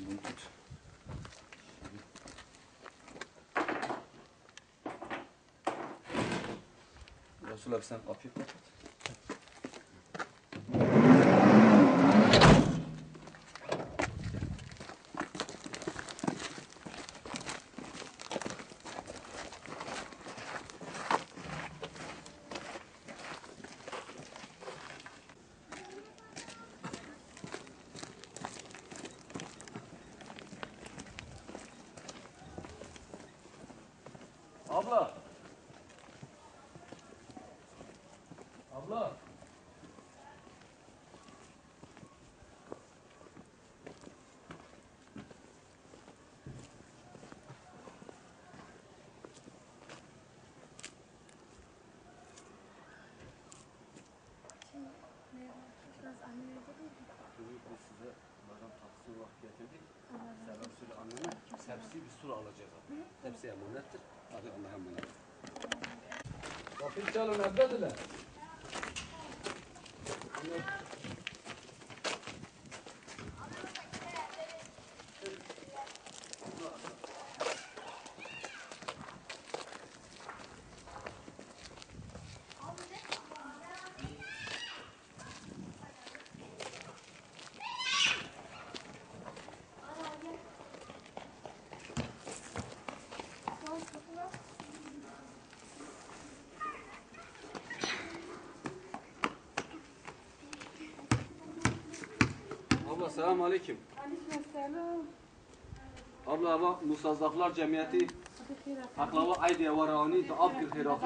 bunu tut. Resul abi sen kapıyı kapat. Abla. Abla. Biz size madem taksi olarak getirdik. Selam söyle annene. Tepsi bir sürü alacağız abi. Tepsi emanettir. Hadi Allah'a emanet. Kapıyı çalın evdediler. Abla selamun aleyküm. Aleykümselam. Abla Musazzaflar Cemiyeti Aklava Aydiye Varani da Abdül Hirafı